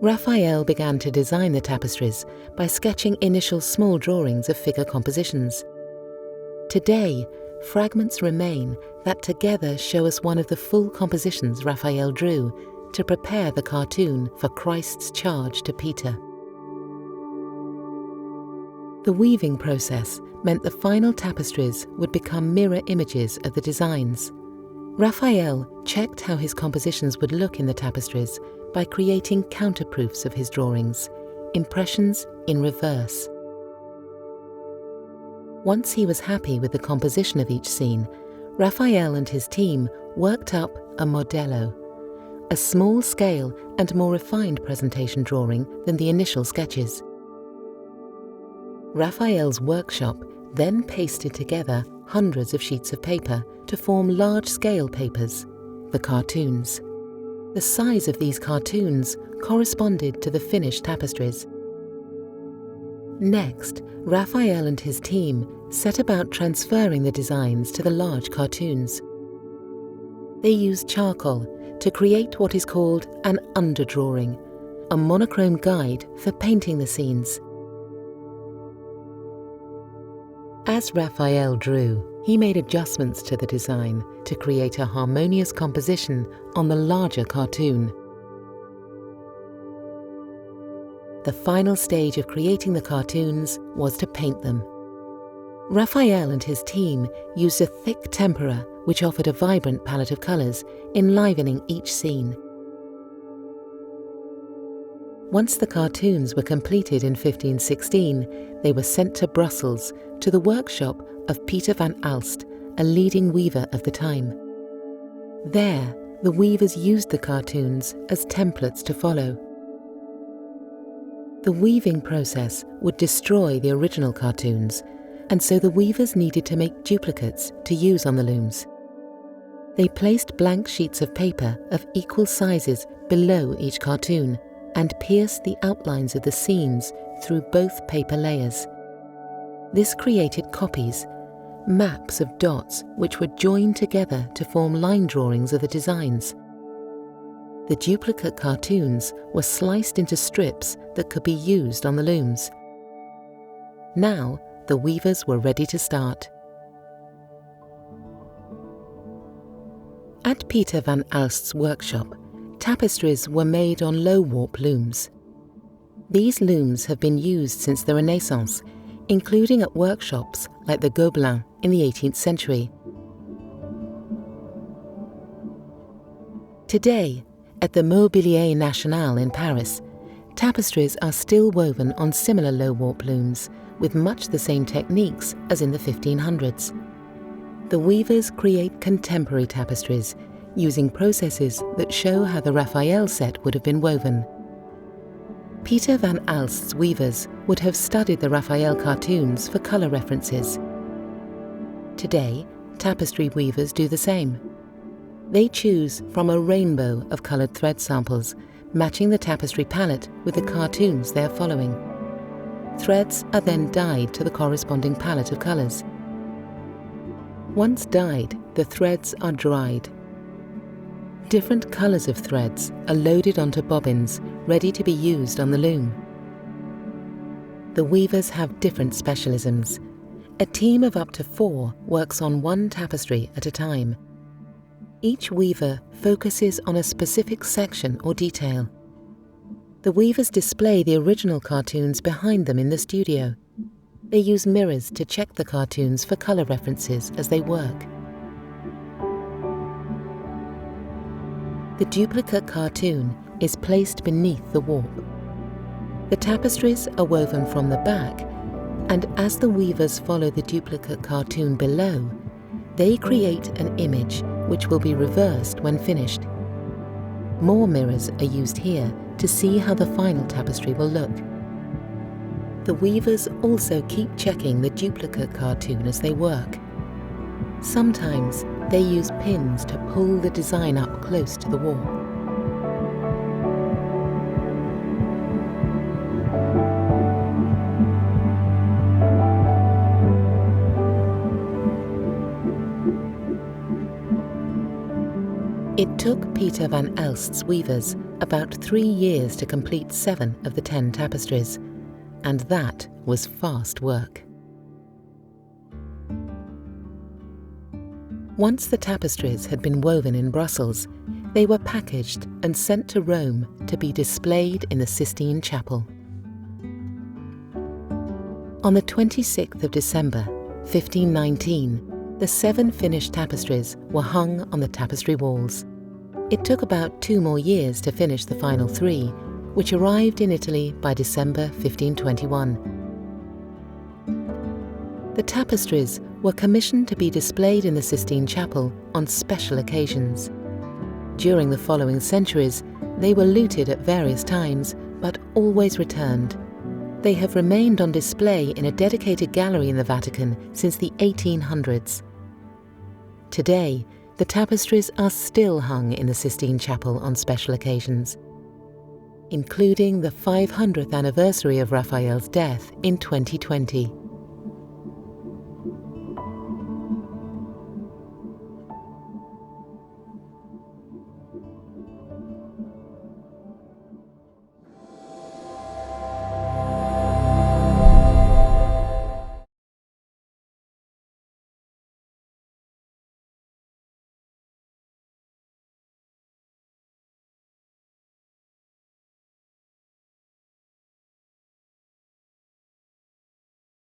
Raphael began to design the tapestries by sketching initial small drawings of figure compositions. Today, fragments remain that together show us one of the full compositions Raphael drew to prepare the cartoon for Christ's charge to Peter. The weaving process meant the final tapestries would become mirror images of the designs. Raphael checked how his compositions would look in the tapestries by creating counterproofs of his drawings, impressions in reverse. Once he was happy with the composition of each scene, Raphael and his team worked up a modello, a small-scale and more refined presentation drawing than the initial sketches. Raphael's workshop then pasted together hundreds of sheets of paper to form large-scale papers, the cartoons. The size of these cartoons corresponded to the finished tapestries. Next, Raphael and his team set about transferring the designs to the large cartoons. They used charcoal to create what is called an underdrawing, a monochrome guide for painting the scenes. As Raphael drew, he made adjustments to the design to create a harmonious composition on the larger cartoon. The final stage of creating the cartoons was to paint them. Raphael and his team used a thick tempera which offered a vibrant palette of colours, enlivening each scene. Once the cartoons were completed in 1516, they were sent to Brussels to the workshop of Peter van Alst, a leading weaver of the time. There, the weavers used the cartoons as templates to follow. The weaving process would destroy the original cartoons, and so the weavers needed to make duplicates to use on the looms. They placed blank sheets of paper of equal sizes below each cartoon and pierced the outlines of the scenes through both paper layers. This created copies, maps of dots which were joined together to form line drawings of the designs. The duplicate cartoons were sliced into strips that could be used on the looms. Now, the weavers were ready to start. At Peter van Alst's workshop, tapestries were made on low-warp looms. These looms have been used since the Renaissance, including at workshops like the Gobelins in the 18th century. Today, at the Mobilier National in Paris, tapestries are still woven on similar low-warp looms with much the same techniques as in the 1500s. The weavers create contemporary tapestries using processes that show how the Raphael set would have been woven. Peter van Alst's weavers would have studied the Raphael cartoons for colour references. Today, tapestry weavers do the same. They choose from a rainbow of coloured thread samples, matching the tapestry palette with the cartoons they are following. Threads are then dyed to the corresponding palette of colours. Once dyed, the threads are dried. Different colours of threads are loaded onto bobbins, ready to be used on the loom. The weavers have different specialisms. A team of up to 4 works on one tapestry at a time. Each weaver focuses on a specific section or detail. The weavers display the original cartoons behind them in the studio. They use mirrors to check the cartoons for colour references as they work. The duplicate cartoon is placed beneath the warp. The tapestries are woven from the back, and as the weavers follow the duplicate cartoon below, they create an image which will be reversed when finished. More mirrors are used here to see how the final tapestry will look. The weavers also keep checking the duplicate cartoon as they work. Sometimes they use pins to pull the design up close to the wall. It took Peter van Alst's weavers about 3 years to complete 7 of the 10 tapestries, and that was fast work. Once the tapestries had been woven in Brussels, they were packaged and sent to Rome to be displayed in the Sistine Chapel. On the 26th of December, 1519, the 7 finished tapestries were hung on the tapestry walls. It took about 2 more years to finish the final 3, which arrived in Italy by December 1521. The tapestries were commissioned to be displayed in the Sistine Chapel on special occasions. During the following centuries, they were looted at various times, but always returned. They have remained on display in a dedicated gallery in the Vatican since the 1800s. Today, the tapestries are still hung in the Sistine Chapel on special occasions, including the 500th anniversary of Raphael's death in 2020.